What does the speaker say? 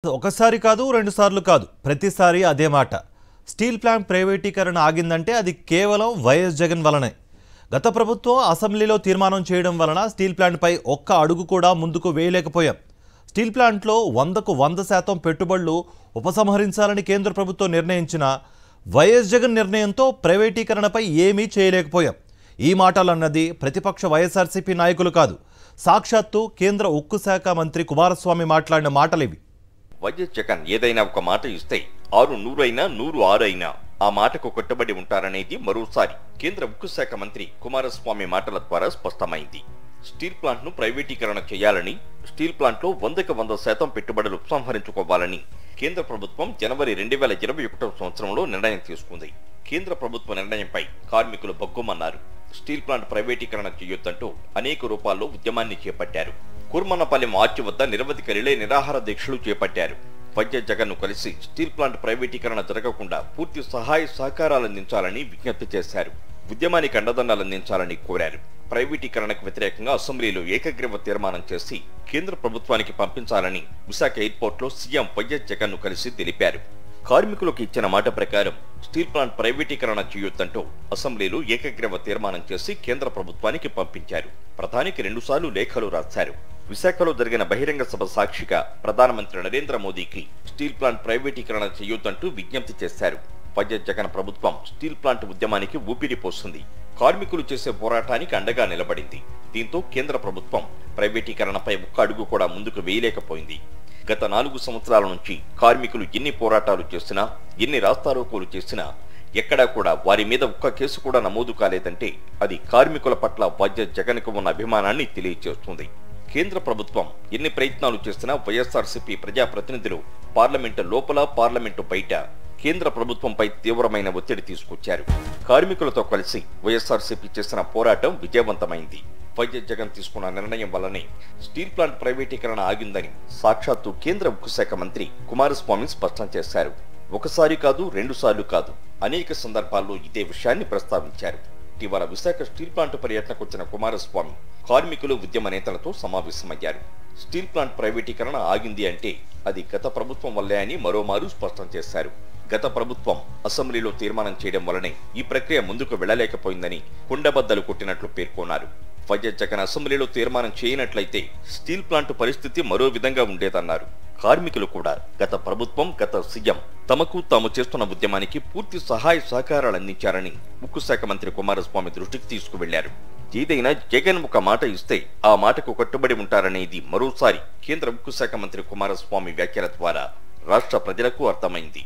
ఒకసారి కాదు రెండు సార్లు కాదు ప్రతిసారి అదే మాట స్టీల్ ప్లాంట్ ప్రైవేటీకరణ ఆగిందంటే అది కేవలం వైఎస్ జగన్ వలనే గత ప్రభుత్వం అసెంబ్లీలో తీర్మానం చేయడం వలన స్టీల్ ప్లాంట్ పై ఒక్క అడుగు కూడా ముందుకు వేయలేకపోయాం స్టీల్ ప్లాంట్లో 100కు 100% పెట్టుబడులు ఉపసంహరించాలని కేంద్ర ప్రభుత్వం నిర్ణయించిన వైఎస్ జగన్ నిర్ణయంతో ప్రైవేటీకరణపై ఏమీ చేయలేకపోయాం ఈ మాటలన్నది ప్రతిపక్ష వైఎస్ఆర్సీపీ నాయకులు కాదు సాక్షాత్తు కేంద్ర ఉక్కు శాఖ మంత్రి కుమారస్వామి మాట్లాడిన మాటలివి వైఎస్ జగన్ ఏదైనా ఒక మాట ఇస్తే 6 అయినా 106 అయినా ఆ మాటకు కట్టుబడి ఉంటారనేది మరోసారి కేంద్ర ఉక్కు శాఖ మంత్రి కుమారస్వామి మాటల ద్వారా స్పష్టమైంది. స్టీల్ ప్లాంట్ ను ప్రైవేటీకరణ చేయాలని, స్టీల్ ప్లాంట్ లో 100కు 100% పెట్టుబడులు ఉపసంహరించుకోవాలని కేంద్ర ప్రభుత్వం జనవరి 2021 సంవత్సరంలో నిర్ణయం తీసుకుంది. కేంద్ర ప్రభుత్వ నిర్ణయంపై కార్మికులు బగ్గుమన్నారు. స్టీల్ ప్లాంట్ ప్రైవేటీకరణ చేయొద్దంటూ అనేక రూపాల్లో ఉద్యమాన్ని చేపట్టారు. కుర్మన్నపల్లి మార్చి వద్ద నిరవధిక రిలే నిరాహార దీక్షలు చేపట్టారు. వైఎస్ జగన్ ను కలిసి స్టీల్ ప్లాంట్ ప్రైవేటీకరణ జరగకుండా పూర్తి సహాయ సహకారాలు అందించాలని విజ్ఞప్తి చేశారు. ఉద్యమానికి అండదండలు అందించాలని కోరారు. ప్రైవేటీకరణకు వ్యతిరేకంగా అసెంబ్లీలో ఏకగ్రీవ తీర్మానం చేసి కేంద్ర ప్రభుత్వానికి పంపించాలని విశాఖ ఎయిర్పోర్ట్ లో సీఎం వైఎస్ జగన్ ను కలిసి తెలిపారు. కార్మికులకు ఇచ్చిన మాట ప్రకారం స్టీల్ ప్లాంట్ ప్రైవేటీకరణ చేయొద్దంటూ అసెంబ్లీలో ఏకగ్రీవ తీర్మానం చేసి కేంద్ర ప్రభుత్వానికి పంపించారు. ప్రధానికి 2 సార్లు లేఖలు రాశారు. విశాఖలో జరిగిన బహిరంగ సభ సాక్షిగా ప్రధానమంత్రి నరేంద్ర మోదీకి స్టీల్ ప్లాంట్ ప్రైవేటీకరణ చేయొద్దంటూ విజ్ఞప్తి చేశారు. వైఎస్ జగన్ ప్రభుత్వం స్టీల్ ప్లాంట్ ఉద్యమానికి ఊపిరి పోస్తుంది. కార్మికులు చేసే పోరాటానికి అండగా నిలబడింది. దీంతో కేంద్ర ప్రభుత్వం ప్రైవేటీకరణపై ఒక్క అడుగు కూడా ముందుకు వేయలేకపోయింది. గత 4 సంవత్సరాల నుంచి కార్మికులు ఎన్ని పోరాటాలు చేసినా, ఎన్ని రాస్తారోకోలు చేసినా ఎక్కడా కూడా వారి మీద ఒక్క కేసు కూడా నమోదు కాలేదంటే అది కార్మికుల పట్ల వైఎస్ జగన్ కు ఉన్న అభిమానాన్ని తెలియజేస్తుంది. కేంద్ర ప్రభుత్వం ఎన్ని ప్రయత్నాలు చేసినా వైఎస్ఆర్సీపీ ప్రజాప్రతినిధులు పార్లమెంటు లోపల, పార్లమెంటు బయట కేంద్ర ప్రభుత్వంపై తీవ్రమైన ఒత్తిడి తీసుకొచ్చారు. కార్మికులతో కలిసి వైఎస్ఆర్సీపీ చేసిన పోరాటం విజయవంతమైంది. వైఎస్ జగన్ తీసుకున్న నిర్ణయం వల్లనే స్టీల్ ప్లాంట్ ప్రైవేటీకరణ ఆగిందని సాక్షాత్తు కేంద్ర ఉక్కు శాఖ మంత్రి కుమారస్వామి స్పష్టం చేశారు. ఒకసారి కాదు రెండు సార్లు కాదు అనేక సందర్భాల్లో ఇదే విషయాన్ని ప్రస్తావించారు. ఇటీవల విశాఖ స్టీల్ ప్లాంట్ పర్యటనకు వచ్చిన కుమారస్వామి కార్మికులు, ఉద్యమ నేతలతో సమావేశమయ్యారు. స్టీల్ ప్లాంట్ ప్రైవేటీకరణ ఆగింది అంటే అది గత ప్రభుత్వం వల్లే అని మరోమారు స్పష్టం చేశారు. గత ప్రభుత్వం అసెంబ్లీలో తీర్మానం చేయడం వల్లనే ఈ ప్రక్రియ ముందుకు వెళ్లలేకపోయిందని కుండబద్దలు కొట్టినట్లు పేర్కొన్నారు. వైఎస్ జగన్ అసెంబ్లీలో తీర్మానం చేయనట్లయితే స్టీల్ ప్లాంట్ పరిస్థితి మరో విధంగా ఉండేదన్నారు. కార్మికులు కూడా గత ప్రభుత్వం, గత సీఎం తమకు తాము చేస్తున్న ఉద్యమానికి పూర్తి సహాయ సహకారాలు అందించారని ఉక్కు శాఖ మంత్రి కుమారస్వామి దృష్టికి తీసుకువెళ్లారు. ఏదైనా జగన్ ఒక మాట ఇస్తే ఆ మాటకు కట్టుబడి ఉంటారనేది మరోసారి కేంద్ర ఉక్కు శాఖ మంత్రి కుమారస్వామి వ్యాఖ్యల ద్వారా రాష్ట్ర ప్రజలకు అర్థమైంది.